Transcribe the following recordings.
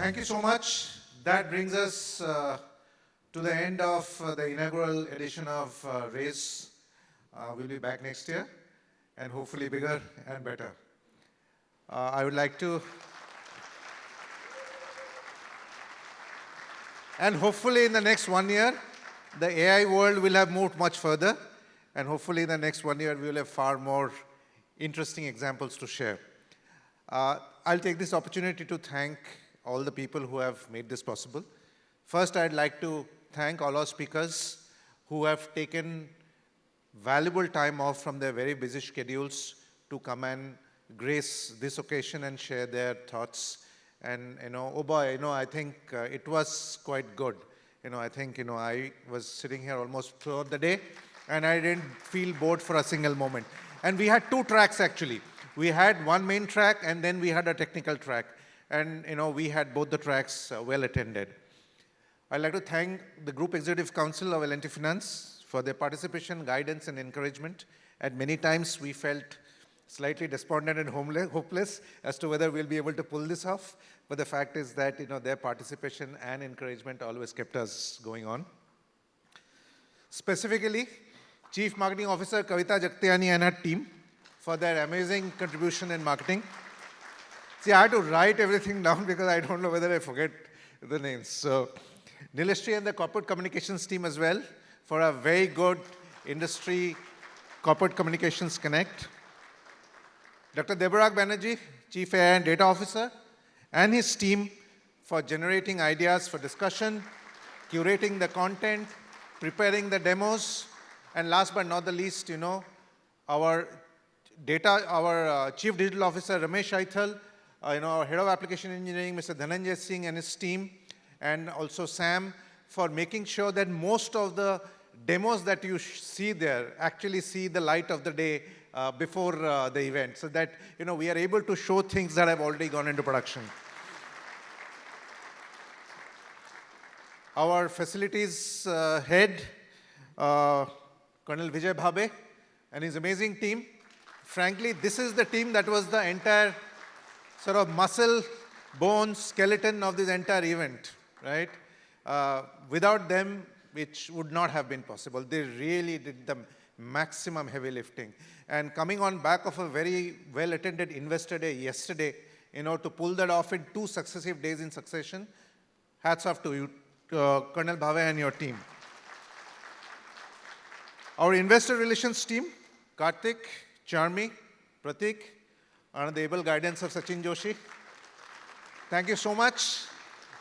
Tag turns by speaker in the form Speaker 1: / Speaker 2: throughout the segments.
Speaker 1: thank you so much. That brings us to the end of the inaugural edition of RAISE. We'll be back next year, and hopefully bigger and better. I would like to, and hopefully in the next 1 year, the AI world will have moved much further, and hopefully in the next 1 year, we will have far more interesting examples to share. I'll take this opportunity to thank all the people who have made this possible. First, I'd like to thank all our speakers who have taken valuable time off from their very busy schedules to come and grace this occasion and share their thoughts. And, oh boy, I think it was quite good. I think, I was sitting here almost throughout the day, and I didn't feel bored for a single moment. And we had 2 tracks, actually. We had one main track, and then we had a technical track. And, we had both the tracks well attended. I'd like to thank the Group Executive Council of L&T Finance for their participation, guidance, and encouragement. At many times, we felt slightly despondent and hopeless as to whether we'll be able to pull this off. But the fact is that, their participation and encouragement always kept us going on. Specifically, Chief Marketing Officer Kavita Jagtiani and her team for their amazing contribution in marketing. See, I had to write everything down because I don't know whether I forget the names. So, Nileshri and the corporate communications team as well for a very good industry corporate communications connect. Dr. Debarag Banerjee, Chief AI and Data Officer, and his team for generating ideas for discussion, curating the content, preparing the demos, and last but not the least, our Chief Digital Officer, Ramesh Aithal, our Head of Application Engineering, Mr. Dhananjay Singh and his team, and also Sam, for making sure that most of the demos that you see there actually see the light of the day before the event, so that we are able to show things that have already gone into production. Our facilities head, Colonel Vijay Bhabe, and his amazing team. Frankly, this is the team that was the entire sort of muscle, bone, skeleton of this entire event, right? Without them, which would not have been possible. They really did the maximum heavy lifting. And coming on back of a very well-attended Investor Day yesterday, to pull that off in 2 successive days in succession, hats off to you, Colonel Bhave and your team. Our investor relations team, Karthik, Charmi, Pratik, under the able guidance of Sachin Joshi. Thank you so much.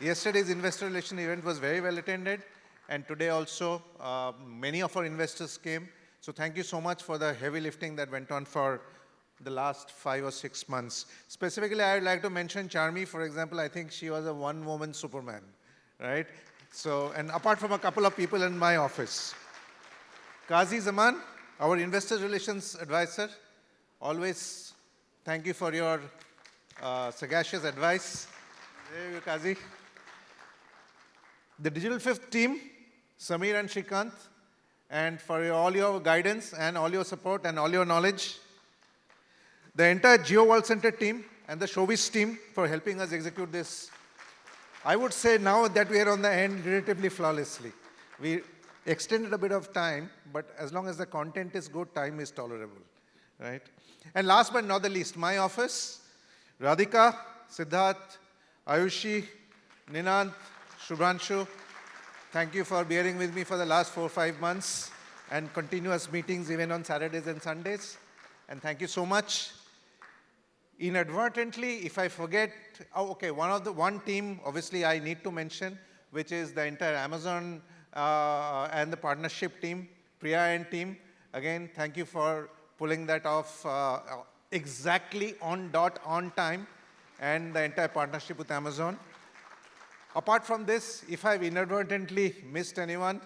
Speaker 1: Yesterday's investor relation event was very well attended, and today also many of our investors came. So thank you so much for the heavy lifting that went on for the last 5 or 6 months. Specifically, I would like to mention Charmi, for example. I think she was a one-woman Superman, right? So, and apart from a couple of people in my office. Qazi Zaman, our investor relations advisor, always thank you for your sagacious advice. There you go, Qazi. The Digital Fifth team, Samir and Shrikant, and for all your guidance and all your support and all your knowledge. The entire Geo World Center team and the Showbiz team for helping us execute this. I would say now that we are on the end relatively flawlessly. We extended a bit of time, but as long as the content is good, time is tolerable, right? And last but not the least, my office, Radhika, Siddharth, Ayushi, Ninant, Shubhanshu, thank you for bearing with me for the last 4 or 5 months and continuous meetings even on Saturdays and Sundays. And thank you so much. Inadvertently, if I forget, one team, obviously I need to mention, which is the entire Amazon and the partnership team, Priya and team. Again, thank you for pulling that off exactly on dot, on time, and the entire partnership with Amazon. Apart from this, if I've inadvertently missed anyone,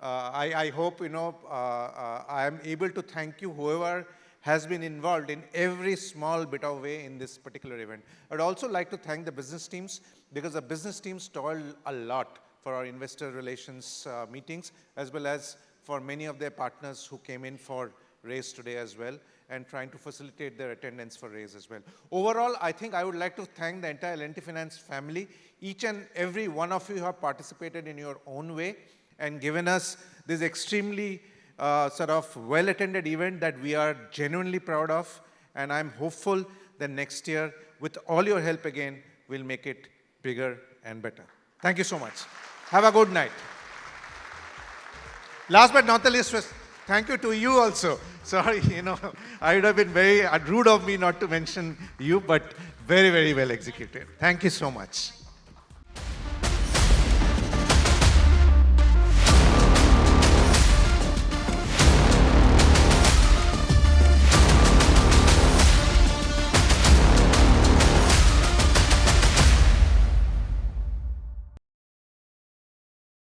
Speaker 1: I hope, I am able to thank you, whoever has been involved in every small bit of way in this particular event. I'd also like to thank the business teams, because the business teams toiled a lot for our investor relations meetings, as well as for many of their partners who came in for RAISE today as well. and trying to facilitate their attendance for RAISE as well. Overall, I think I would like to thank the entire L&T Finance family. Each and every one of you have participated in your own way and given us this extremely sort of well-attended event that we are genuinely proud of. And I'm hopeful that next year, with all your help again, we'll make it bigger and better. Thank you so much. Have a good night. Last but not the least, thank you to you also. Sorry, I would have been very rude of me not to mention you, but very, very well executed. Thank you so much.